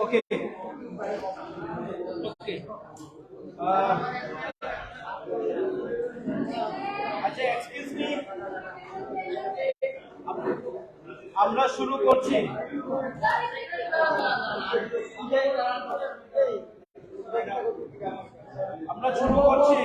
Okay. Okay. আচ্ছা, excuse me, আমরা শুরু করছি। আমরা শুরু করছি।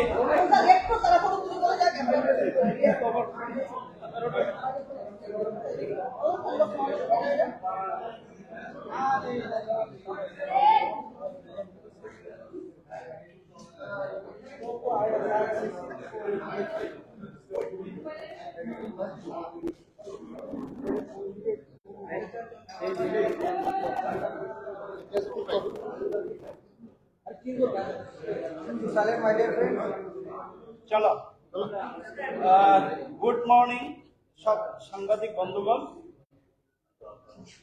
চলো, গুড মর্নিং সব সাংবাদিক বন্ধুগণ।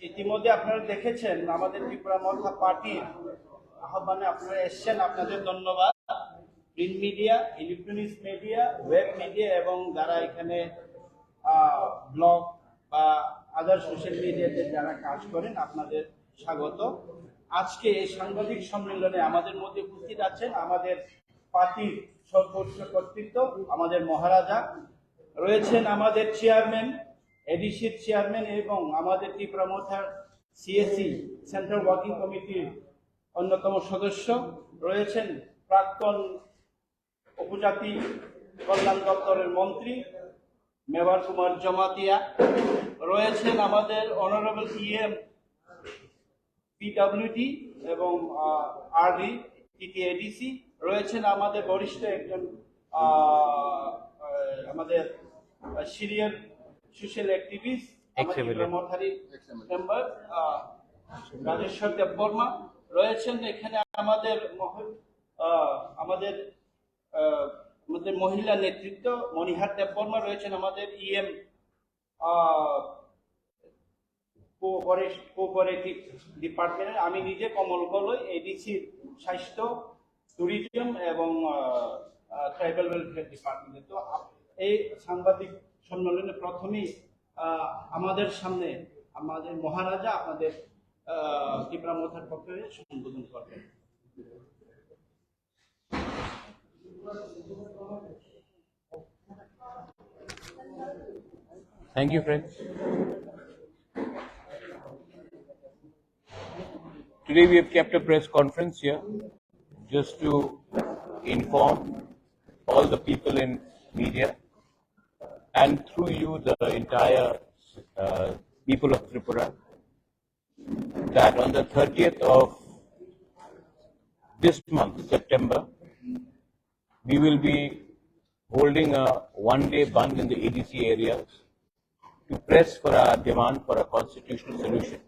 ইতিমধ্যে আপনারা দেখেছেন আমাদের ত্রিপুরা মথা পার্টির আহ্বানে আপনারা এসছেন, আপনাদের ধন্যবাদ। Print media, electronics media, web media এবং যারা এখানে ব্লগ বা আদার সোশ্যাল মিডিয়াতে যারা কাজ করেন, আপনাদের স্বাগত। আজকে এই সাংবাদিক সম্মেলনে আমাদের মধ্যে উপস্থিত আছেন আমাদের পার্টির সর্বোচ্চ কর্তৃত্ব, আমাদের মহারাজা রয়েছেন, আমাদের চেয়ারম্যান, এডিসির চেয়ারম্যান এবং আমাদের ত্রিপুরা মথার সিএসি সেন্ট্রাল ওয়ার্কিং কমিটির অন্যতম সদস্য রয়েছেন, প্রাক্তন উপজাতি কল্যাণ দপ্তরের মন্ত্রী মেবার কুমার জমাতিয়া রয়েছেন, আমাদের অনারেবল ইএম পিডব্লিউডি এবং আরডি টিটিএডিসি রয়েছেন, আমাদের বরিষ্ঠ একজন আমাদের সিনিয়র সোশ্যাল অ্যাক্টিভিস্ট মথারি মেম্বার রাজেশ্বর দেববর্মা রয়েছেন এখানে, আমাদের আমাদের আমাদের মহিলা নেতৃত্ব মনিহার দেববর্মা রয়েছেন, আমাদের ইএম কোঅপারেটিভ ডিপার্টমেন্টের, আমি নিজে কমল গলই এডিসির স্বাস্থ্য, ট্যুরিজম এবং ট্রাইবাল ওয়েলফেয়ার ডিপার্টমেন্টে। তো এই সাংবাদিক সম্মেলনে প্রথমেই আমাদের সামনে আমাদের মহারাজা আপনাদের ত্রিপুরা মথার পক্ষে সম্বোধন করবেন। Thank you, friends. Today we have kept a press conference here just to inform all the people in media and through you the entire people of Tripura that on the 30th of this month, September, we will be holding a one-day bandh in the ADC areas to press for our demand for a constitutional solution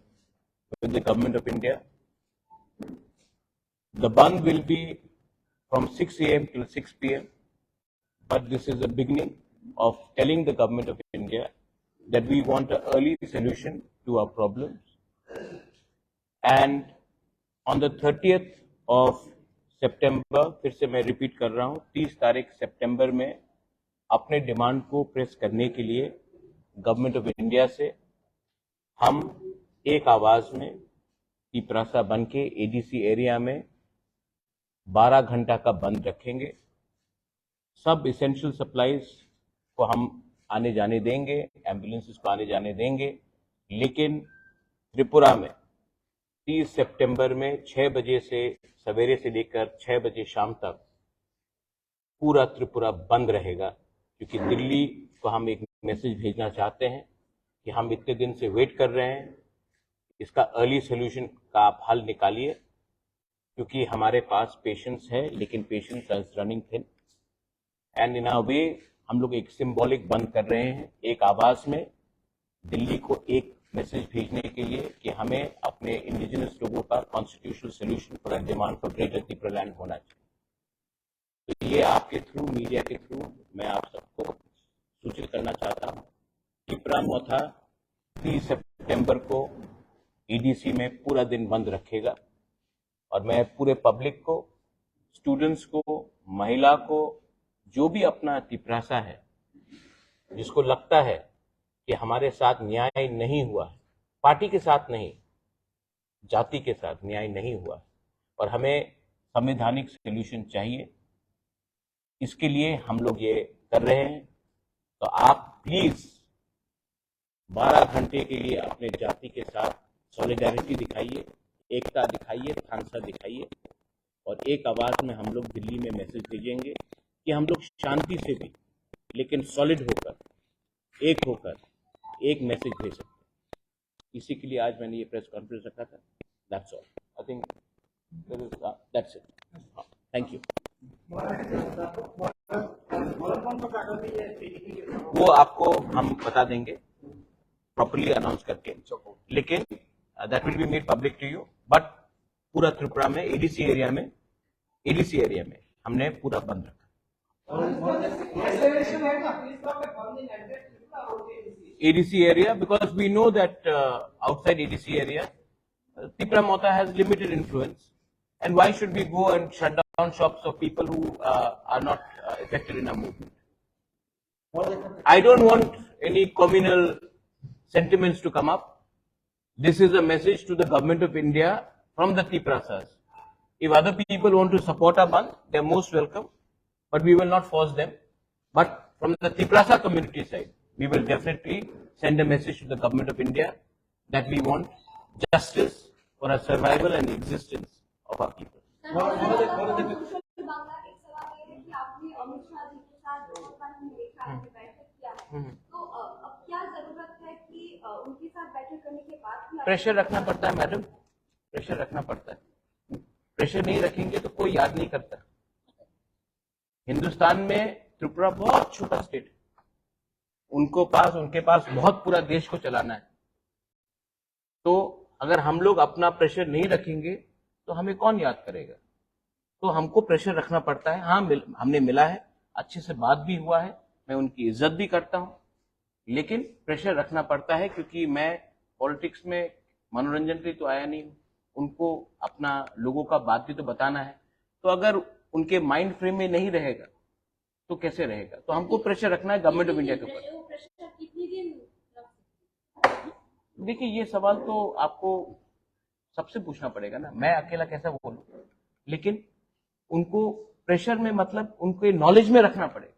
with the Government of India. The bandh will be from 6 a.m. till 6 p.m. But this is the beginning of telling the Government of India that we want an early solution to our problems. And on the 30th of September, फिर से मैं repeat कर रहा हूँ, 30 तारीख सितंबर में अपने demand को प्रेस करने के लिए गवर्नमेंट ऑफ इंडिया से हम एक आवाज में टिपरासा बन के एडीसी एरिया में 12 घंटा का बंद रखेंगे। सब इसेंशियल सप्लाईज को हम आने जाने देंगे, एम्बुलेंसेस को आने जाने देंगे, लेकिन त्रिपुरा में 30 सितंबर में 6 बजे से सवेरे से लेकर 6 बजे शाम तक पूरा त्रिपुरा बंद रहेगा, क्योंकि दिल्ली को हम एक मैसेज भेजना चाहते हैं कि हम इतने दिन से वेट कर रहे हैं, इसका अर्ली सोल्यूशन का आप हल निकालिए, क्योंकि हमारे पास पेशेंट्स है लेकिन patients are running thin and in a way हम लोग एक सिंबॉलिक बंद कर रहे हैं, एक आवाज में दिल्ली को एक मैसेज भेजने के लिए कि हमें अपने इंडिजिनस लोगों का constitutional solution for demand for greater Tripura land होना चाहिए। तो ये आपके थ्रू, मीडिया के थ्रू मैं आप सबको सूचित करना चाहता हूँ। त्रिपुरा मोथा 30 सितंबर को ईडीसी में पूरा दिन बंद रखेगा और मैं पूरे पब्लिक को, स्टूडेंट्स को, महिला को, जो भी अपना टिपरासा है, जिसको लगता है कि हमारे साथ न्याय नहीं हुआ है पार्टी के साथ नहीं, जाति के साथ न्याय नहीं हुआ और हमें संवैधानिक सॉल्यूशन चाहिए। इसके लिए हम लोग ये कर रहे हैं। तो आप प्लीज 12 घंटे के लिए अपने जाति के साथ सॉलिडारिटी दिखाइए, एकता दिखाइए, थानसा दिखाइए और एक आवाज में हम लोग दिल्ली में मैसेज भेजेंगे कि हम लोग शांति से भी लेकिन सॉलिड होकर, एक होकर एक मैसेज भेज सकते हैं। इसी के लिए आज मैंने ये प्रेस कॉन्फ्रेंस रखा था। That's all. I think that's it. Thank you. वो आपको हम बता देंगे प्रॉपर्ली अनाउंस करके, लेकिन that will be made public to you. But पूरा त्रिपुरा में एडीसी एरिया में हमने पूरा बंद रखा। ADC area, because we know that outside ADC area, Tripura Mota has limited influence, and why should we go and shut down shops of people who are not affected in our movement? I don't want any communal sentiments to come up. This is a message to the government of India from the Triprasas. If other people want to support our Bandh, they are most welcome, but we will not force them. But from the Triprasa community side, we will definitely send a message to the government of India that we want justice for our survival and existence of our people. Pressure रखना पड़ता है madam, pressure रखना पड़ता है। Pressure नहीं रखेंगे तो कोई याद नहीं करता। हिंदुस्तान में त्रिपुरा बहुत छोटा स्टेट है, उनके पास बहुत पूरा देश को चलाना है। तो अगर हम लोग अपना प्रेशर नहीं रखेंगे तो हमें कौन याद करेगा? तो हमको प्रेशर रखना पड़ता है। हाँ, हमने मिला है, अच्छे से बात भी हुआ है, मैं उनकी इज्जत भी करता हूं, लेकिन प्रेशर रखना पड़ता है क्योंकि मैं पॉलिटिक्स में मनोरंजन के लिए तो आया नहीं हूं। उनको अपना लोगों का बात भी तो बताना है। तो अगर उनके माइंड फ्रेम में नहीं रहेगा तो कैसे रहेगा? तो हमको प्रेशर रखना है गवर्नमेंट ऑफ इंडिया के ऊपर। देखिए, ये सवाल तो आपको सबसे पूछना पड़ेगा ना, मैं अकेला कैसे बोलूं? लेकिन उनको प्रेशर में मतलब उनके नॉलेज में रखना पड़ेगा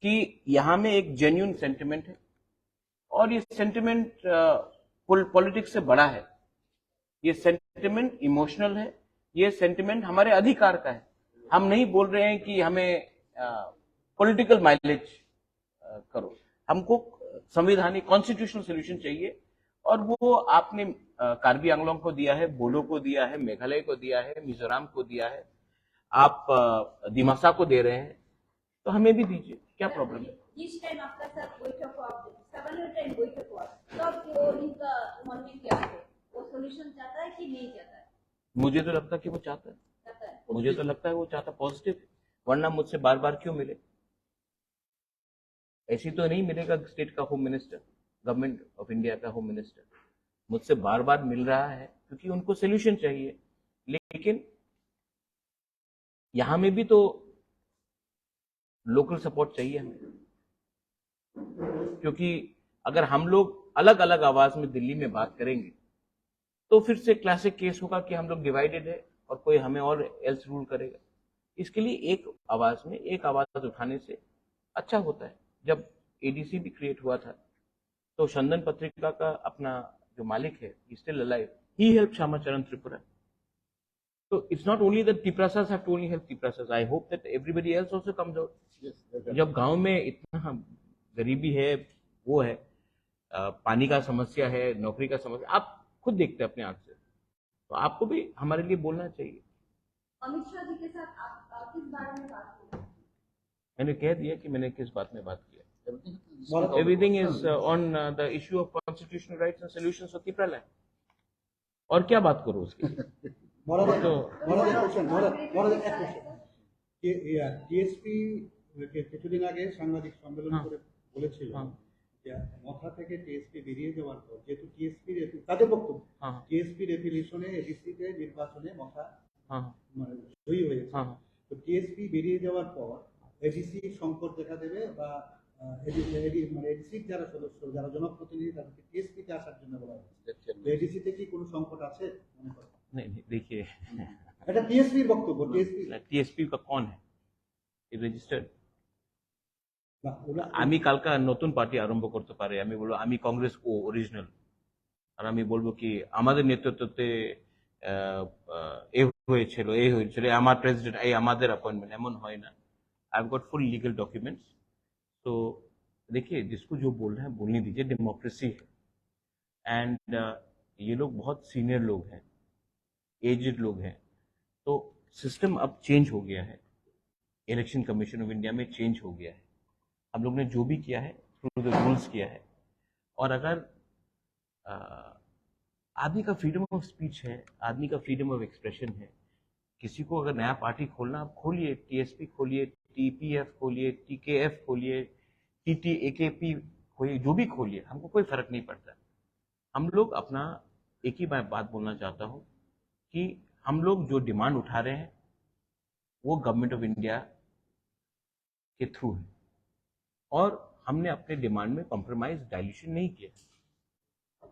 कि यहां में एक जेन्युइन सेंटिमेंट है और ये सेंटिमेंट पॉलिटिक्स से बड़ा है। ये सेंटिमेंट इमोशनल है, ये सेंटिमेंट हमारे अधिकार का है। हम नहीं बोल रहे हैं कि हमें पॉलिटिकल माइलेज करो, हमको संवैधानिक कॉन्स्टिट्यूशनल सोल्यूशन चाहिए और वो आपने कार्बी आंगलोंग को दिया है, बोडो को दिया है, मेघालय को दिया है, मिजोरम को दिया है, आप दिमासा को दे रहे हैं, तो हमें भी दीजिए, क्या प्रॉब्लम है? मुझे तो लगता है कि वो चाहता है, मुझे तो लगता है वो चाहता पॉजिटिव, वरना मुझसे बार बार क्यों मिले? ऐसी तो नहीं मिलेगा स्टेट का home minister, government of India का होम मिनिस्टर मुझसे बार बार मिल रहा है क्योंकि उनको सोल्यूशन चाहिए। लेकिन यहां में भी तो लोकल सपोर्ट चाहिए हमें, क्योंकि अगर हम लोग अलग अलग आवाज में दिल्ली में बात करेंगे तो फिर से क्लासिक केस होगा कि हम लोग डिवाइडेड है और कोई हमें और एल्स रूल करेगा। इसके लिए एक आवाज में एक आवाज उठाने से अच्छा होता है। जब एडीसी भी क्रिएट हुआ था तो चंदन पत्रिका का अपना जो मालिक है, still alive, he help Shyamacharan Tripura. So it's not only that Triprasas have to only help Triprasas. I hope that everybody else also comes out. जब गांव में इतना गरीबी है, वो है, पानी का समस्या है, नौकरी का समस्या, आप खुद देखते हैं अपने आंख से, तो आपको भी हमारे लिए बोलना चाहिए। अमित शाह जी के साथ आप किस बारे में बात की? मैंने कह दिया कि मैंने किस बात में बात किया। Everything is on the issue of constitutional rights and solutions for Tripura land. और क्या बात करो उसकी? টিএসপি কিছুদিন আগে সাংবাদিক সম্মেলন করে বলেছিল যে মথা থেকে টিএসপি বেরিয়ে যাওয়ার পর, যেহেতু টিএসপি তাদের বক্তব্য টিএসপি রেফিলিশনে এডিসিতে নির্বাচনে মথা মানে জয়ী হয়েছে, তো টিএসপি বেরিয়ে যাওয়ার পর এডিসি সংকট দেখা দেবে বা এডিসি যারা সদস্য, যারা জনপ্রতিনিধি, তাদেরকে টিএসপিতে আসার জন্য বলা হচ্ছে। টিএসপির বক্তব্য টিএসপি টিএসপি का कौन है রেজিস্টার্ড আমি কালকা নতুন পার্টি আরম্ভ করতে পারে আমি বলবো আমি কংগ্রেস ও অরিজিনাল আর আমি বলবো কি আমাদের নেতৃত্বে এই হয়েছিল আমার প্রেসিডেন্ট এই আমাদের अपॉइंटमेंट এমন হয় না I have got full legal documents तो देखिए जिसको जो बोल रहे हैं बोलने दीजिए डेमोक्रेसी है एंड ये लोग बहुत सीनियर लोग हैं एजेड लोग हैं तो सिस्टम अब चेंज हो गया है इलेक्शन कमीशन ऑफ इंडिया में चेंज हो गया है हम लोग ने जो भी किया है थ्रू द रूल्स किया है और अगर आदमी का फ्रीडम ऑफ स्पीच है आदमी का फ्रीडम ऑफ एक्सप्रेशन है किसी को अगर नया पार्टी खोलना आप खोलिए टीएसपी खोलिए टीपीएफ खोलिए टीकेएफ खोलिए टीटीएकेपी खोलिए जो भी खोलिए हमको कोई फर्क नहीं पड़ता हम लोग अपना एक ही बात बोलना चाहता हूँ कि हम लोग जो डिमांड उठा रहे हैं वो गवर्नमेंट ऑफ इंडिया के थ्रू है और हमने अपने डिमांड में कॉम्प्रोमाइज डाइल्यूशन नहीं किया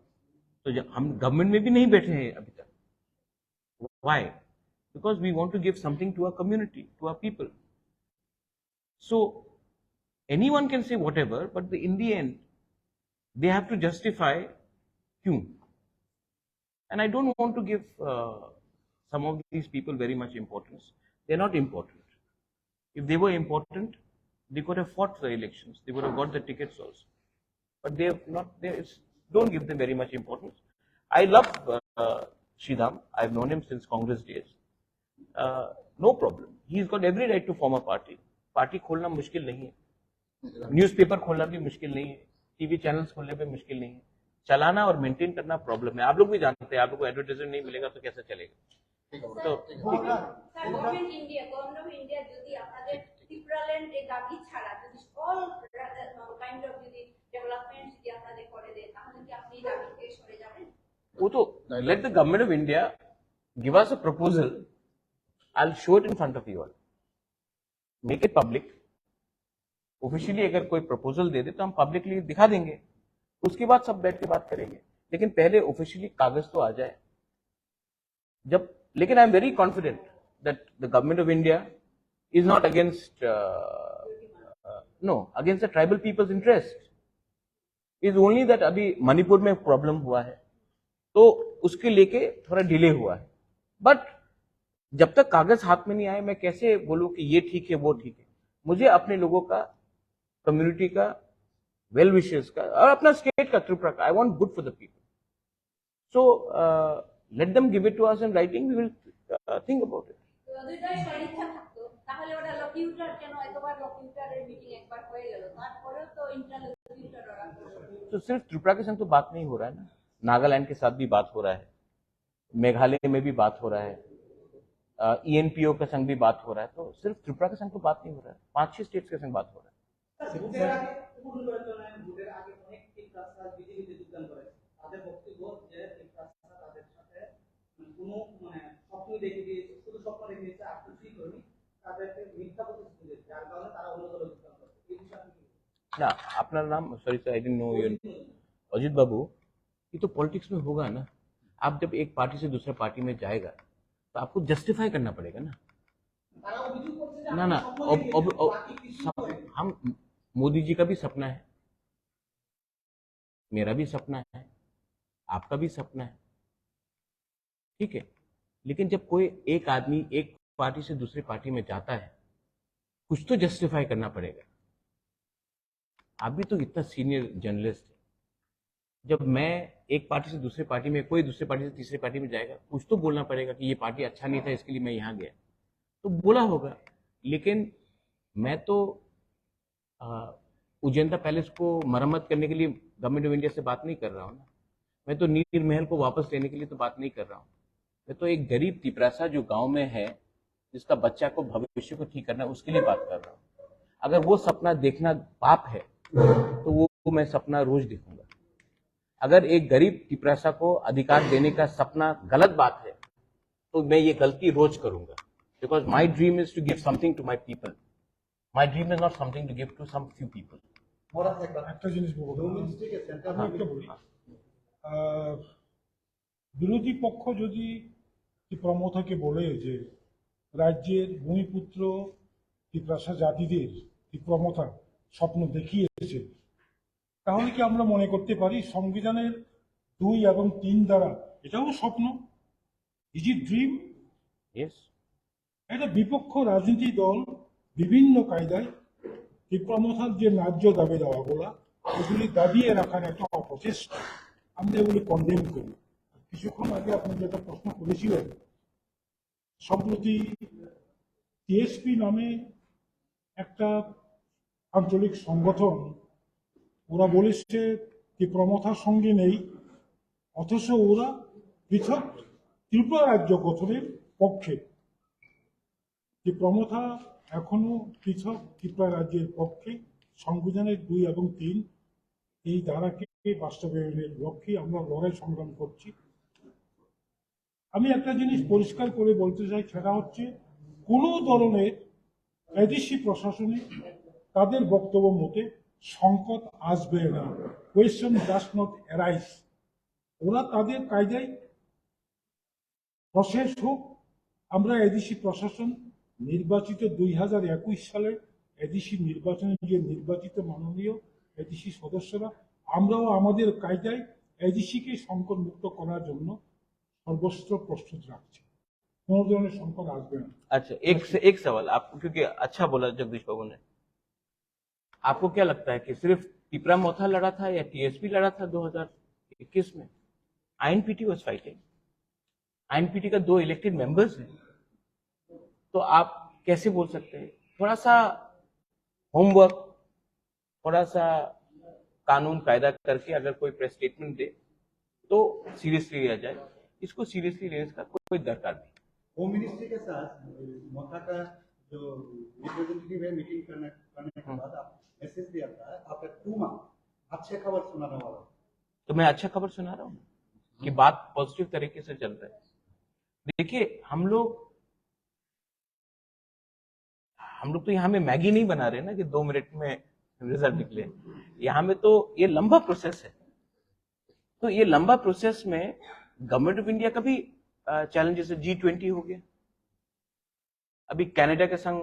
तो जब हम गवर्नमेंट में भी नहीं बैठे हैं अभी तक why because we want to give something to our community to our people so anyone can say whatever but in the end they have to justify क्यों and I don't want to give some of these people very much importance. They're not important. If they were important, they could have fought for the elections. They would have got the tickets also. But they have not. Don't give them very much importance. I love Sridham. I've known him since Congress days. No problem. He's got every right to form a party. Party खोलना मुश्किल नहीं है. Newspaper खोलना भी मुश्किल नहीं है. TV channels खोलने भी मुश्किल नहीं है. चलाना और मेंटेन करना प्रॉब्लम है आप लोग भी जानते हैं आप लोग को एडवर्टाइजमेंट नहीं मिलेगा तो कैसे चलेगा तो গভর্নমেন্ট ইন্ডিয়া যদি আপনাদের ত্রিপুরাল্যান্ড এর দাবি ছাড়া যদি অল কাইন্ড অফ যদি ডেভেলপমেন্ট যদি আপনাদের করে দেয় তাহলে কি আপনি দাবি থেকে সরে যাবেন वो तो let the government of India give us a proposal I will show it in front of you all make it public officially अगर कोई प्रपोजल दे दे तो हम पब्लिकली दिखा देंगे उसके बाद सब बैठ के बात करेंगे लेकिन पहले ऑफिशियली कागज तो आ जाए जब लेकिन I am very confident that the government of India is not against no against the tribal people's interest is only that अभी मणिपुर में प्रॉब्लम हुआ है तो उसके लेके थोड़ा डिले हुआ है बट जब तक कागज हाथ में नहीं आए मैं कैसे बोलूं कि ये ठीक है वो ठीक है मुझे अपने लोगों का कम्युनिटी का वेल विशेस का और अपना स्टेट का त्रिपुरा का I want good for the people so let them give it to us in writing we will think about it দুইটাই সদিচ্ছা থাকতো তাহলে ওটা লকিউটার কেন এতবার লকিউটারের মিটিং একবার হয়ে গেল তারপরেও তো ইন্টারলকিউটার ওরা तो सिर्फ त्रिपुरा के संग तो बात नहीं हो रहा है ना नागालैंड के साथ भी बात हो रहा है मेघालय में भी बात हो रहा है ईएनपीओ के संग भी बात हो रहा है तो सिर्फ त्रिपुरा के संग तो बात नहीं हो रहा है 5-6 स्टेट्स के संग बात हो रहा है ভোটের আগে অনেক টিকটাকরা বিজেপিতে যোগদান করে তাদের বক্তব্য যে টিকটাকরা তাদের সাথে কোনো স্বপ্ন দেখে দিয়েছে শুধু স্বপ্ন দেখে দিয়েছে আর কিছুই করেনি তাদেরকে মিথ্যা প্রতিশ্রুতি দিয়েছে যার কারণে তারা অন্য দলে যোগদান করে এই বিষয়ে আপনি কি ना अपना नाम sorry sir I didn't know your Ajit Babu ये तो पॉलिटिक्स में होगा ना आप जब एक पार्टी से दूसरे पार्टी में जाएगा तो आपको जस्टिफाई करना पड़ेगा ना তারা অভিযোগ করছে যে ना ना हम मोदी जी का भी सपना है मेरा भी सपना है आपका भी सपना है ठीक है लेकिन जब कोई एक आदमी एक पार्टी से दूसरी पार्टी में जाता है कुछ तो जस्टिफाई करना पड़ेगा आप भी तो इतना सीनियर जर्नलिस्ट है जब मैं एक पार्टी से दूसरी पार्टी में कोई दूसरी पार्टी से तीसरी पार्टी में जाएगा कुछ तो बोलना पड़ेगा कि ये पार्टी अच्छा नहीं था इसके लिए मैं यहाँ गया तो बोला होगा लेकिन मैं तो उजेंदा पैलेस को मरम्मत करने के लिए गवर्नमेंट ऑफ इंडिया से बात नहीं कर रहा हूँ ना मैं तो नीर महल को वापस लेने के लिए तो बात नहीं कर रहा हूँ मैं तो एक गरीब तिपरासा जो गांव में है जिसका बच्चा को भविष्य को ठीक करना है उसके लिए बात कर रहा हूँ अगर वो सपना देखना पाप है तो वो मैं सपना रोज देखूंगा अगर एक गरीब तिपरासा को अधिकार देने का सपना गलत बात है तो मैं ये गलती रोज करूंगा because my dream is to give something to my people My dream is not something to give to some few people. একটা জিনিস বলবো ডোমেস্টিকে সেন্টার আমি একটা বলি বিরোধী পক্ষ যদি ত্রিপুরা মথাকে বলে যে রাজ্যের ভূমিপুত্র ত্রিপ্রাসা জাতিদের ত্রিপ্রমথা স্বপ্ন দেখিয়েছে, তাহলে কি আমরা মনে করতে পারি সংবিধানের 2 এবং 3 দ্বারা এটাও স্বপ্ন? Is it dream? Yes. একটা বিপক্ষ রাজনীতি দল বিভিন্ন কায়দায় ত্রিপ্রমথার যে ন্যায্য দাবি দেওয়াগুলা এগুলি দাবিয়ে রাখার একটা অপচেষ্টা, আমরা এগুলি কন্ডেম করি। কিছুক্ষণ আগে আপনি যেটা প্রশ্ন করেছিলেন, সম্প্রতি টিএসপি নামে একটা আঞ্চলিক সংগঠন, ওরা বলেছে ত্রিপ্রমথার সঙ্গে নেই, অথচ ওরা পৃথক ত্রিপুরা রাজ্য গঠনের পক্ষে। ত্রিপ্রমথা এখনো পৃথক ত্রিপুরা রাজ্যের পক্ষে। সংবিধানের 2 এবং 3 এই ধারাকে বাস্তবায়নের লক্ষ্যে আমরা লড়াই সংগ্রাম করছি। আমি একটা জিনিস পরিষ্কার করে বলতে চাই, সেটা হচ্ছে কোনো ধরনের এডিসি প্রশাসনে তাদের বক্তব্য মতে সংকট আসবে না, কোয়েশ্চন ডাস নট অ্যারাইজ। ওরা তাদের কায়দায় প্রসেস হোক। আমরা এডিসি প্রশাসন নির্বাচিত 2021 সালে এডিসি নির্বাচনে যে নির্বাচিত মাননীয় এডিসি সদস্যরা, আমরাও আমাদের কায়দায় এডিসিকে সংকট মুক্ত করার জন্য সর্বস্ত্র প্রস্তুত রাখছি। কোনো ধরনের সংকট আসবে না। अच्छा, एक सवाल आप, क्योंकि अच्छा बोला जगदीश बाबू ने, आपको क्या लगता है कि सिर्फ टिपरा मोथा लड़ा था या टीएसपी लड़ा था 2021 में? आईएनपीटी वाज फाइटिंग। आईएनपीटी का 2 इलेक्टेड मेंबर्स हैं, तो आप कैसे बोल सकते हैं? थोड़ा सा होमवर्क, थोड़ा सा कानून कायदा करके अगर कोई प्रेस स्टेटमेंट दे तो सीरियसली लिया जाए, इसको सीरियसली लेने का कोई दरकार नहीं। होम मिनिस्ट्री के साथ मोथा का जो रिप्रेजेंटेटिव है मीटिंग करने के बाद आप मैसेज दिया था, आपका 2 मंथ अच्छे खबर सुनाने वाला। तो मैं अच्छा खबर सुना रहा हूँ कि बात पॉजिटिव तरीके से चल रहा है। देखिए, हम लोग तो यहाँ में मैगी नहीं बना रहे ना कि 2 मिनट में रिजल्ट निकले। यहाँ में तो ये लंबा प्रोसेस है। तो ये लंबा प्रोसेस में गवर्नमेंट ऑफ इंडिया का भी चैलेंजेस है। G20 हो गया, अभी कनाडा के संग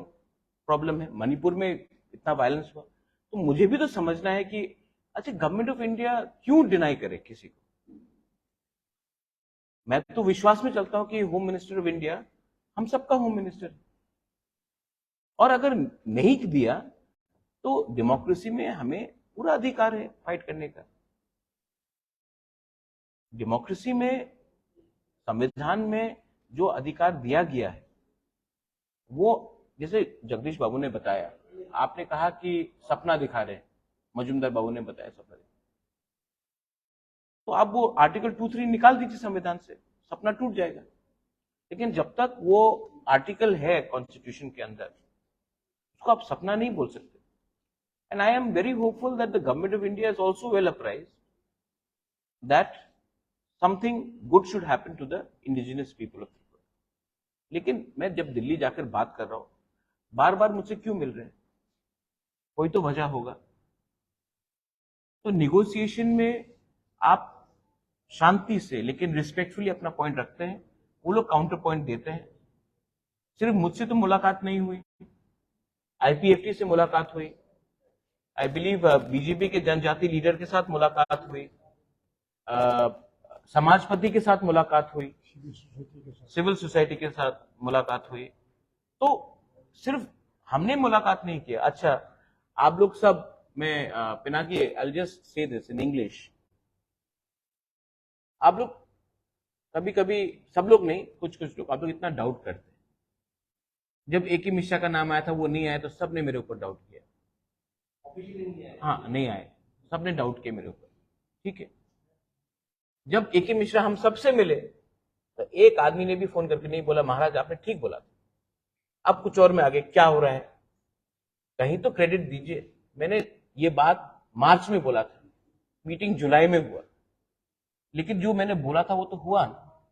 प्रॉब्लम है, मणिपुर में इतना वायलेंस हुआ। तो मुझे भी तो समझना है कि अच्छा, गवर्नमेंट ऑफ इंडिया क्यों डिनाई करे किसी को? मैं तो विश्वास में चलता हूं कि होम मिनिस्टर ऑफ इंडिया हम सबका होम मिनिस्टर है, और अगर नहीं दिया तो डेमोक्रेसी में हमें पूरा अधिकार है फाइट करने का। डेमोक्रेसी में, संविधान में जो अधिकार दिया गया है, वो जैसे जगदीश बाबू ने बताया, आपने कहा कि सपना दिखा रहे हैं, मजुमदार बाबू ने बताया सपना, तो आप वो आर्टिकल 2-3 निकाल दीजिए संविधान से, सपना टूट जाएगा। लेकिन जब तक वो आर्टिकल है कॉन्स्टिट्यूशन के अंदर, उसको आप सपना नहीं बोल सकते। And I am very hopeful that the government of India is also well apprised that something good should happen to the indigenous people of Tripura. लेकिन मैं जब दिल्ली जाकर बात कर रहा हूं, बार बार मुझसे क्यों मिल रहे हैं? कोई तो वजह होगा। तो निगोशिएशन में आप शांति से लेकिन रिस्पेक्टफुली अपना पॉइंट रखते हैं, वो लोग काउंटर पॉइंट देते हैं। सिर्फ मुझसे तो मुलाकात नहीं हुई, आईपीएफटी से मुलाकात हुई, आई बिलीव बीजेपी के जनजाति लीडर के साथ मुलाकात हुई, समाजपति के साथ मुलाकात हुई, सिविल सोसाइटी के साथ मुलाकात हुई। तो सिर्फ हमने मुलाकात नहीं किया। अच्छा, आप लोग सब, मैं Pinaki, I just say this in English, आप लोग कभी कभी, सब लोग नहीं, कुछ कुछ लोग, आप लोग इतना डाउट करते हैं। जब एके मिश्रा का नाम आया था, वो नहीं आया, तो सबने मेरे ऊपर डाउट किया। हाँ, नहीं आए, सबने डाउट किया मेरे ऊपर, ठीक है। जब एके मिश्रा हम सबसे मिले, तो एक आदमी ने भी फोन करके नहीं बोला महाराज आपने ठीक बोला था, अब कुछ और में आगे क्या हो रहा है, कहीं तो क्रेडिट दीजिए। मैंने ये बात मार्च में बोला था, मीटिंग जुलाई में हुआ, लेकिन जो मैंने बोला था वो तो हुआ ना,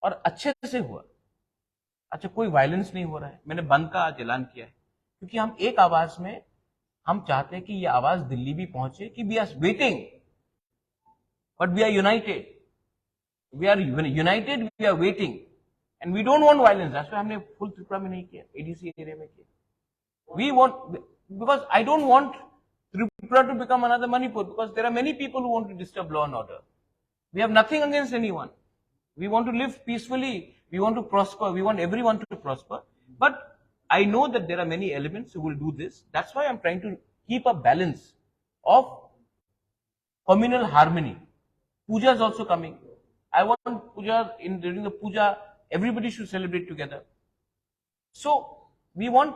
और अच्छे से हुआ। अच्छा, कोई वायलेंस नहीं हो रहा है, मैंने बंद का आज ऐलान किया है, क्योंकि हम एक आवाज में, हम चाहते हैं कि ये आवाज दिल्ली भी पहुंचे कि we are waiting but we are united, we are united, we are waiting And we don't want violence. That's why हमने full Tripura में नहीं किया, ADC area में किया. We want, because I don't want Tripura to become another Manipur, because there are many people who want to disturb law and order. We have nothing against anyone. We want to live peacefully. We want to prosper. We want everyone to prosper. But I know that there are many elements who will do this. That's why I'm trying to keep a balance of communal harmony. Puja is also coming. I want puja, during the puja, everybody should celebrate together. So we want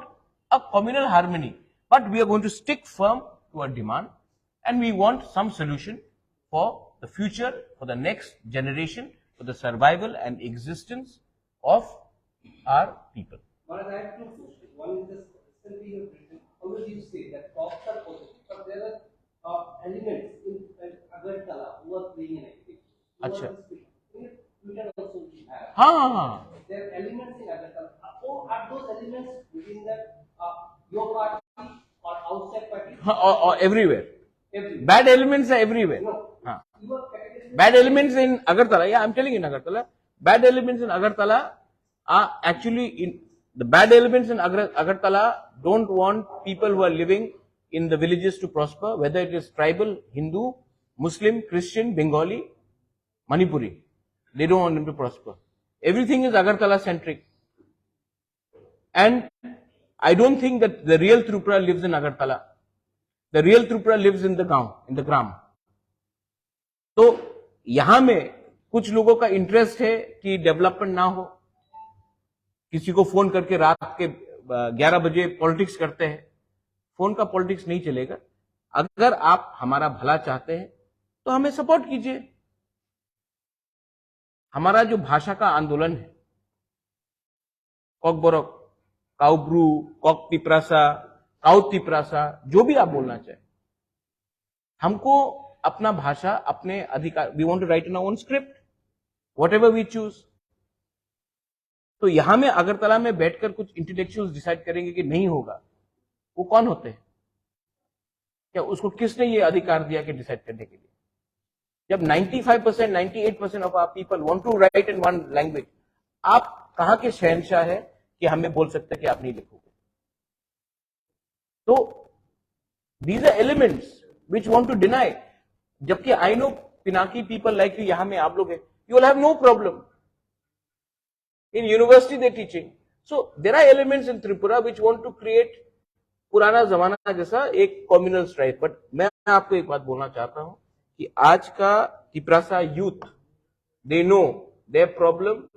a communal harmony, but we are going to stick firm to our demand, and we want some solution for the future, for the next generation, for the survival and existence of our people. Maharaj, I have two questions. One is this recently you have written, always you say that cops are positive, but there are elements in Agartala who are playing an active. Acha. In Twitter also we have. हाँ, There are elements in Agartala. Are those elements within that your party or outside party? or everywhere. Everywhere. Bad elements are everywhere. No. हाँ. You are categorically Bad elements in Agartala, yeah, I'm telling you in Agartala. Bad elements in Agartala are actually in the bad elements in Agartala don't want people who are living in the villages to prosper, whether it is tribal, Hindu, Muslim, Christian, Bengali, Manipuri. They don't want them to prosper. Everything is Agartala centric. And I don't think that the real Tripura lives in Agartala. The real Tripura lives in the Gaon, in the Gram. तो यहां में कुछ लोगों का interest है कि development ना हो, किसी को फोन करके रात के 11 बजे पॉलिटिक्स करते हैं. फोन का पॉलिटिक्स नहीं चलेगा. अगर आप हमारा भला चाहते हैं तो हमें सपोर्ट कीजिए. हमारा जो भाषा का आंदोलन है, कॉकबोरक, काउब्रू, कॉक तिपरासा, काउ तिपरासा, जो भी आप बोलना चाहें, हमको अपना भाषा, अपने अधिकार, we want to write in our own script, whatever we choose. तो यहां में अगरतला में बैठकर कुछ इंटेलेक्चुअल्स डिसाइड करेंगे कि नहीं होगा. वो कौन होते हैं? क्या उसको किसने ये अधिकार दिया कि डिसाइड करने के लिए? जब 95%, 98% of our people want to write in one language, आप कहां के शहंशाह है कि हमें बोल सकते हैं कि आप नहीं लिखोगे? तो these are elements which want to deny. जबकि I know Pinaki people like you, यहां में आप लोग हैं, you will have no problem. In university they're teaching. So there are elements in Tripura which want to create पुराना जमाना जैसा एक communal strife. But मैं आपको एक बात बोलना चाहता हूं कि आज का Tiprasa youth, they know their problem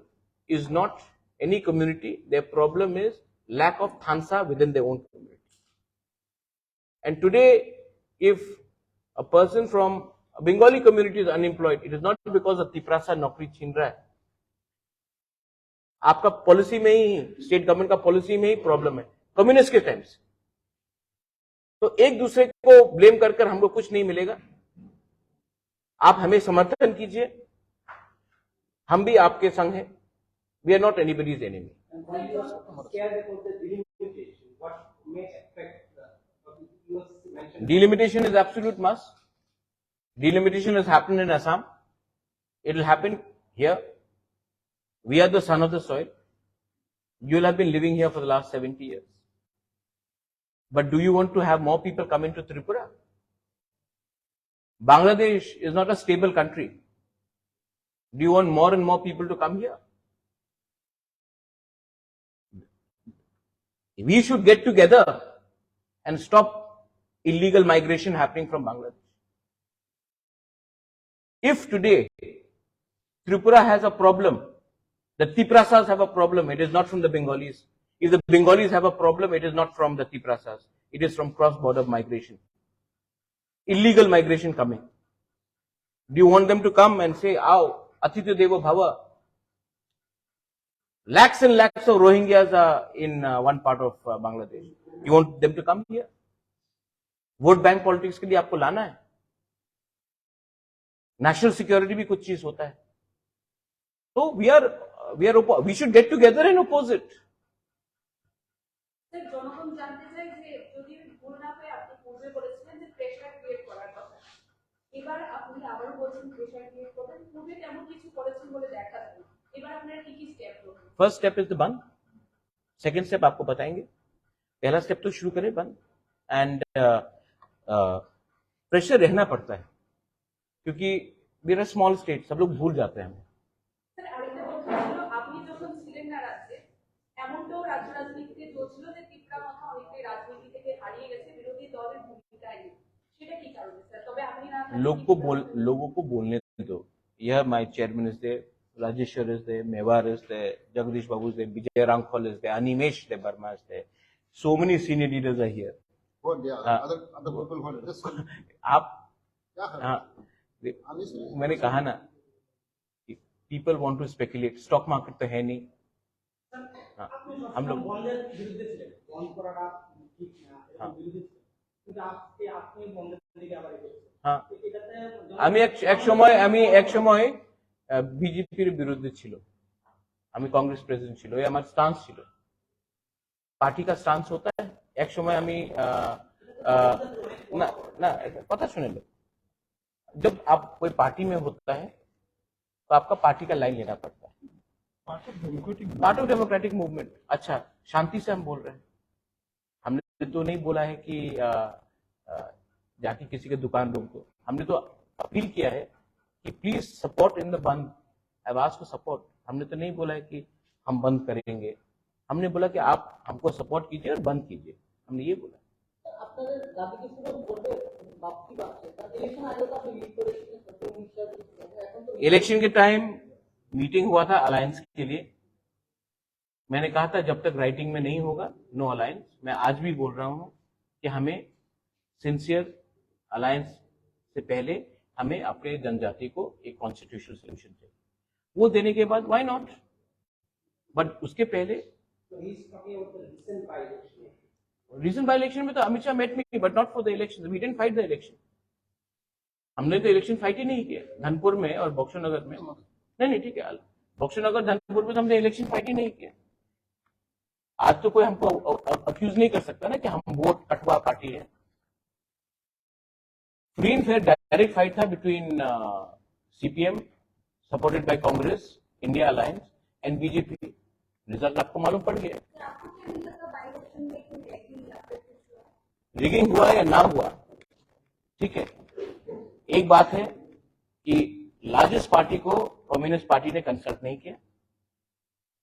is not any community. Their problem is lack of thansa within their own community. And today, if a person from a Bengali community is unemployed, it is not because of Tiprasa नौकरी छीन रहा है. आपका policy में ही, state government का policy में ही problem है, communist के टाइम से. तो एक दूसरे को ब्लेम कर हमको कुछ नहीं मिलेगा. आप हमें समर्थन कीजिए, हम भी आपके संग हैं. We are not anybody's enemy. And while you are scared about the delimitation, what may affect you mentioned. Delimitation is absolute must. Delimitation has happened in Assam. It will happen here. We are the son of the soil. You will have been living here for the last 70 years. But do you want to have more people come into Tripura? Bangladesh is not a stable country. Do you want more and more people to come here? We should get together and stop illegal migration happening from Bangladesh. If today Tripura has a problem, the Tiprasas have a problem, it is not from the Bengalis. If the Bengalis have a problem, it is not from the Tiprasas. It is from cross-border migration. Illegal migration coming. Do you want them to come and say, "Aao, Atitya Devo Bhava"? Lakhs and lakhs of Rohingyas are in one part of Bangladesh. You want them to come here? Vote bank politics के लिए आपको लाना है? National security भी कुछ चीज होता है. तो we should get together and oppose it. Sir, জনগণ জানতে চায় যে যদি ভুল না হয় আপনি পূর্বে বলেছিলেন যে প্রেশার ক্রিয়েট করার কথা, এবার আপনি আবারও বলছেন প্রেশার ক্রিয়েট করবেন. পূর্বে তেমন কিছু করেছেন বলে দেখা যায় না. এবার আপনারা কি কি স্টেপ করবেন? फर्स्ट स्टेप इज द बंद, सेकेंड स्टेप आपको बताएंगे। पहला स्टेप तो शुरू करें बंद, एंड प्रेशर रहना पड़ता है क्योंकि वी आर स्मॉल स्टेट, सब लोग भूल जाते हैं हमें। স্যার আরেকটা কথা ছিল, আপনি যখন ছিলেন না রাজ্যে, এমনটাও রাজ্য রাজনীতিতে চলছিল যে ত্রিপুরা মাথা অনেকটাই রাজনীতি থেকে হারিয়ে গেছে বিরোধী দলের ভূমিকায় নিয়ে। সেটা কি কারণে স্যার? তবে আপনি না लोगों को बोलने दो। यह my chairman is there, Rajeshwar is there, Mewar is there, Jagdish Babu is there, Vijay Hrangkhawl is there, Animesh Debbarma is there, so many senior leaders are here. What they are, हाँ। other people what this आप क्या है? हाँ, Honestly, मैंने कहा ना, people want to speculate, stock market तो है नहीं। हाँ, हम लोग বন্ধের বিরুদ্ধে ছিলেন, বন্ধ করাটা ঠিক না, এরকম হ্যাঁ। বিরুদ্ধে ছিলেন, কিন্তু আজকে আপনি বন্ধের দিকে আবার এগোচ্ছেন। হ্যাঁ, এটাতে আমি এক সময় বিজেপির বিরুদ্ধে ছিল, আমি কংগ্রেস প্রেসিডেন্ট ছিল, এই আমার স্টান্স ছিল। पार्टी का स्टांस होता है, एक समय আমি ना ना पता सुने लो, जब आप कोई पार्टी में होता है तो आपका पार्टी का लाइन लेना पड़ता है, पार्ट ऑफ डेमोक्रेटिक मूवमेंट। अच्छा, शांति से हम बोल रहे हैं, हमने तो नहीं बोला है कि जाके किसी के दुकान रोक दो, हमने तो अपील किया है कि प्लीज सपोर्ट इन द बंद, आवाज को सपोर्ट। हमने तो नहीं बोला है कि हम बंद करेंगे, हमने बोला कि आप हमको सपोर्ट कीजिए और बंद कीजिए, हमने ये बोला। আপনাদের দাবিকে শুধু বলবে বাপটি বাড়ছে, তার ইলেকশন আগে তো আপনি লিড করেছিলেন, এখন তো इलेक्शन के टाइम मीटिंग हुआ था अलायंस के लिए, मैंने कहा था जब तक राइटिंग में नहीं होगा नो अलायंस। मैं आज भी बोल रहा हूं कि हमें सिंसियर अलायंस से पहले हमें अपने जनजाति को एक कॉन्स्टिट्यूशनल सोल्यूशन चाहिए, वो देने के बाद व्हाई नॉट, बट उसके पहले So he's talking about the recent by-election. Recent by election में तो Amit Shah met me, but not for the election, we didn't fight the election. हमने तो इलेक्शन फाइट ही नहीं किया धनपुर में और बक्सर नगर में। नहीं ठीक है, बक्सर नगर धनपुर में तो हमने इलेक्शन फाइट ही नहीं किया। आज तो कोई हमको अक्यूज नहीं कर सकता ना कि हम वोट कटवा पार्टी है। Free and fair direct fight था between CPM supported by Congress, India alliance and BJP. Result आपको मालूम पड़ गया, रिगिंग हुआ या ना हुआ, ठीक है। एक बात है कि लार्जेस्ट पार्टी को कम्युनिस्ट पार्टी ने कंसल्ट नहीं किया,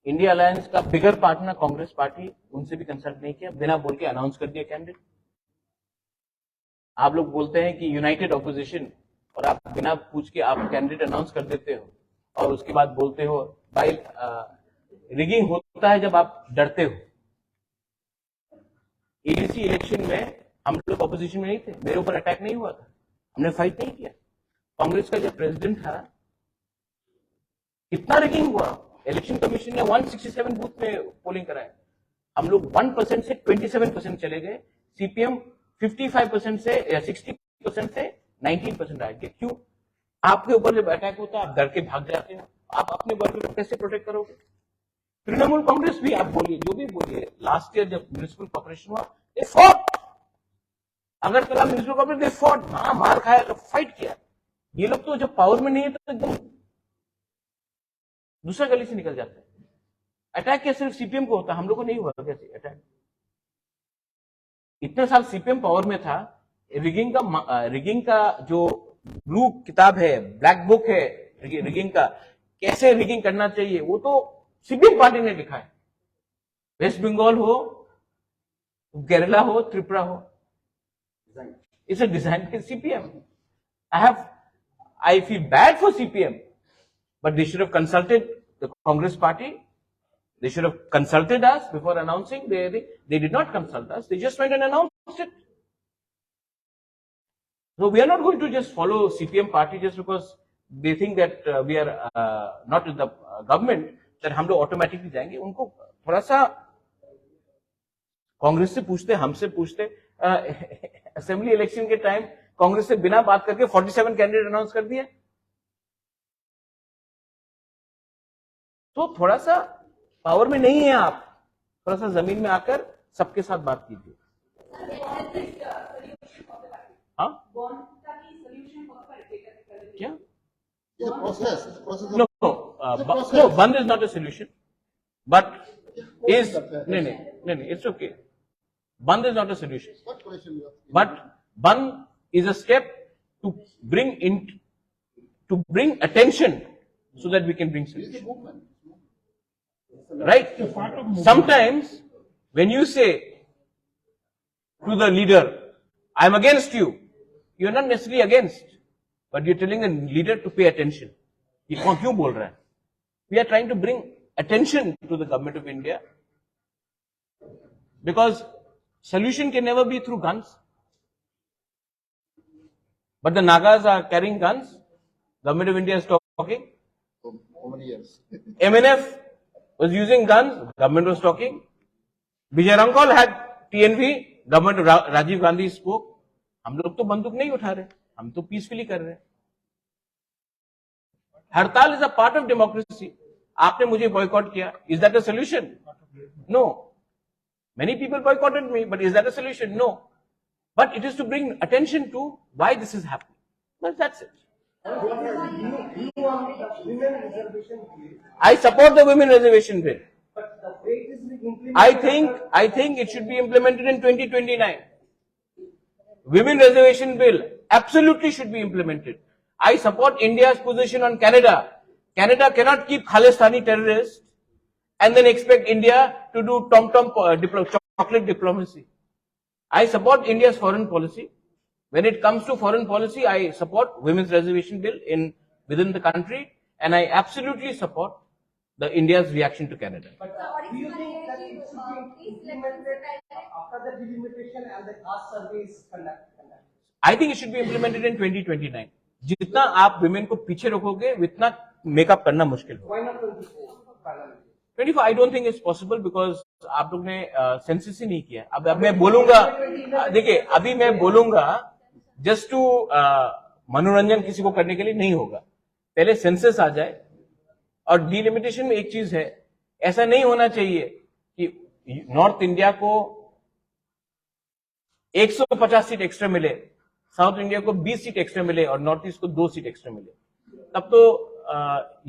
इंडिया अलायंस का बिगर पार्टनर कांग्रेस पार्टी, उनसे भी कंसल्ट नहीं किया, बिना बोल के अनाउंस कर दिया कैंडिडेट। आप लोग बोलते हैं कि यूनाइटेड ऑपोजिशन, और आप बिना पूछ के आप कैंडिडेट अनाउंस कर देते हो और उसके बाद बोलते हो भाई रिगिंग होता है जब आप डरते हो। एडीसी इलेक्शन में हम लोग ऑपोजिशन में नहीं थे, मेरे ऊपर अटैक नहीं हुआ था, हमने फाइट नहीं किया। कांग्रेस का जब प्रेसिडेंट था कितना रिगिंग हुआ, इलेक्शन कमीशन ने 167 बूथ में पोलिंग कराया, हम लोग 1% से 27% चले गए, सीपीएम 55% से या 60% से 19% आ गए। क्यों? आपके ऊपर जब अटैक होता है आप डर के भाग जाते हो, आप अपने वर्ग को कैसे प्रोटेक्ट करोगे? तृणमूल कांग्रेस भी आप बोलिए, जो भी बोलिए, लास्ट ईयर जब म्यूनिसिपल कॉर्पोरेशन हुआ दे फॉट, अगर कल म्यूनिसिपल कॉर्पोरेशन दे फॉट, हाँ मार खाया तो फाइट किया। ये लोग तो जब पावर में नहीं है तो एकदम दूसरा गली से निकल जाते हैं। अटैक क्या सिर्फ सीपीएम को होता, हम लोग को नहीं हुआ कैसे अटैक? इतने साल सीपीएम पावर में था, रिगिंग का जो ब्लू किताब है, ब्लैक बुक है रिगिंग का, कैसे रिगिंग करना चाहिए, वो तो सीपीएम पार्टी ने लिखा है। वेस्ट बंगाल हो, केरला हो, त्रिपुरा हो, it's a design by CPM. I feel bad for CPM, but they should have consulted the Congress party. They should have consulted us before announcing. They did not consult us. They just went and announced it. So we are not going to just follow CPM party just because they think that we are not in the government, that हम लोग automatically जाएंगे। उनको थोड़ा सा कांग्रेस से पूछते, हमसे पूछते। असेंबली इलेक्शन के टाइम कांग्रेस से बिना बात करके 47 कैंडिडेट अनाउंस कर दिए। तो थोड़ा सा पावर में नहीं है आप, थोड़ा सा जमीन में आकर सबके साथ बात कीजिए। हाँ क्या? It's a process. It's a process of No, no, Bandh is not a solution, but is no, it's okay. Bandh is not a solution, What question you have? but Bandh is a step to bring attention so that we can bring It's a solution. movement. Right? Sometimes when you say to the leader, I am against you, you are not necessarily against, but you're telling the leader to pay attention. ये कौन क्यों बोल रहा है? We are trying to bring attention to the government of India because solution can never be through guns. But the Nagas are carrying guns. Government of India is talking. For how many years? MNF was using guns. Government was talking. Vijay Rankol had TNV. Government of Rajiv Gandhi spoke. हम लोग तो बंदूक नहीं उठा रहे, हम तो peacefully कर रहे हैं. हड़ताल is a part of democracy. आपने मुझे बॉयकॉट किया, is that a solution? No. Many people boycotted me, but is that a solution? No. But it is to bring attention to why this is happening. Well, that's it. You want the women reservation bill, I support the women reservation bill. but the way it is being implemented. I think it should be implemented in 2029. Women reservation bill absolutely should be implemented. I support India's position on Canada. Canada cannot keep Khalistani terrorists and then expect India to do tom-tom chocolate diplomacy. I support India's foreign policy. When it comes to foreign policy, I support women's reservation bill within the country, and I absolutely support the India's reaction to Canada. But do you think that it should be implemented after the delimitation and the caste survey is conducted? I think it should be implemented in 2029. जितना आप women को पीछे रखोगे, उतना makeup करना मुश्किल होगा. Why not 24 parliament? 24, I don't think it's possible because आप लोग ने सेंसस ही नहीं किया. अब मैं बोलूंगा, देखिए अभी मैं बोलूंगा जस्ट टू मनोरंजन किसी को करने के लिए नहीं होगा. पहले सेंसस आ जाए. और डिलिमिटेशन में एक चीज है, ऐसा नहीं होना चाहिए कि नॉर्थ इंडिया को 150 सीट एक्स्ट्रा मिले, साउथ इंडिया को 20 सीट एक्स्ट्रा मिले और नॉर्थ ईस्ट को 2 सीट एक्स्ट्रा मिले. तब तो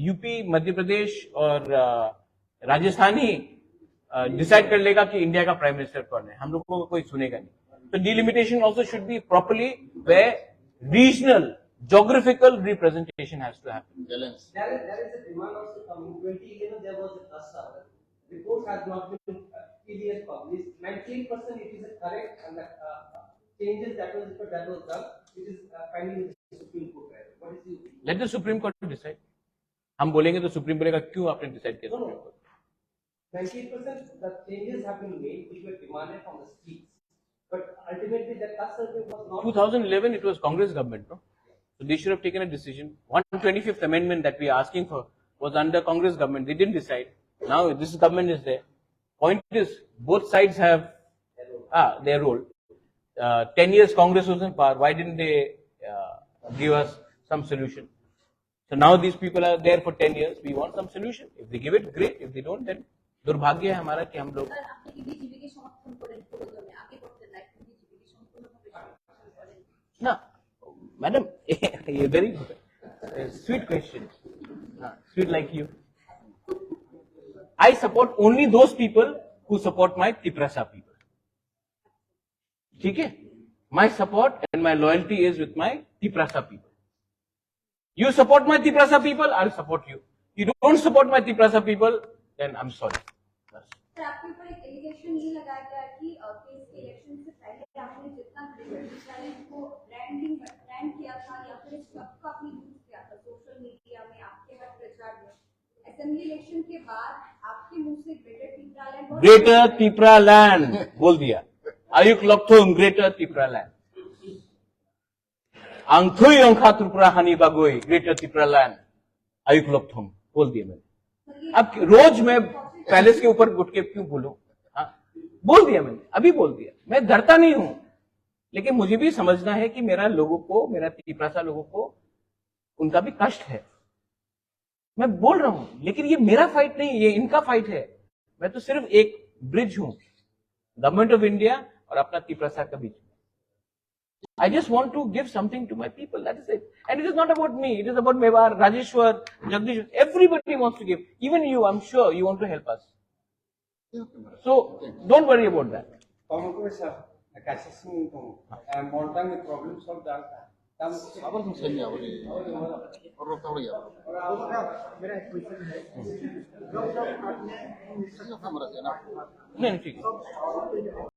यूपी, मध्य प्रदेश और राजस्थान ही डिसाइड कर लेगा कि इंडिया का प्राइम मिनिस्टर कौन है. हम लोग को कोई सुनेगा नहीं. तो delimitation also should be properly where regional geographical representation has to happen. Balance. There is a demand also coming. 2011 there was a trust survey. Report has not been clearly published. 98% it is correct, and the changes that was done, it is pending in the Supreme Court. What is your opinion? Let the Supreme Court decide. हम बोलेंगे तो supreme बोलेगा क्यों आपने decide किया. No, no. 98% the changes have been made which were demanded from the streets. But ultimately the trust survey was not. 2011 it was Congress government, no? So they should have taken a decision. 125th amendment that we are asking for was under Congress government. They didn't decide. Now this government is there. Point is, both sides have their role. 10 years Congress was in power. Why didn't they give us some solution? So now these people are there for 10 years. We want some solution. If they give it, great. If they don't, then दुर्भाग्य है हमारा कि हम लोग. Sir আপনি কি বিজেপিকে সমর্থন করেন প্রয়োজনে আগে করতে লাইক বিজেপিকে সম্পূর্ণভাবে সমর্থন করেন? ना मैडम ये very sweet question. Sweet like you. I support only those people who support my Tiprasa people. ठीक है? My support and my loyalty is with my Tiprasa people. You support my Tiprasa people, I'll support you. You don't support my Tiprasa people, then I'm sorry. Sir आपके ऊपर एक allegation ये लगाया गया कि case के इलेक्शन से पहले आपने जितना क्रिकेट को ब्रांड किया था या फिर सबका भी यूज किया था सोशल मीडिया में, आपके हर प्रचार में. असेंबली इलेक्शन के बाद आपके मुंह से ग्रेटर Greater Tipraland बोल दिया. Ayuk Lokthong Greater Tipraland. Angthui Angkha Tripura Hani Bagoi Greater Tipraland. Ayuk Lokthong बोल दिया मैंने. अब रोज मैं पैलेस के ऊपर उठ के क्यों बोलूं? बोल दिया मैंने, अभी बोल दिया. मैं डरता नहीं हूं, लेकिन मुझे भी समझना है कि मेरा लोगों को, मेरा तिपरासा लोगों को, उनका भी कष्ट है. मैं बोल रहा हूं, लेकिन ये मेरा फाइट नहीं, ये इनका फाइट है. मैं तो सिर्फ एक ब्रिज हूं गवर्नमेंट ऑफ इंडिया और अपना तिपरासा का बीच. I just want to give something to my people. That is it. And it is not about me. It is about Mewar, Rajeshwar, Jagdish. Everybody wants to give. Even you, I'm sure you want to help us. So don't worry about that. montan problem solve done. Apa yang saya ni apa ni? Orang tahu ya. Ini kamera saya nak. No, no, ठीक है.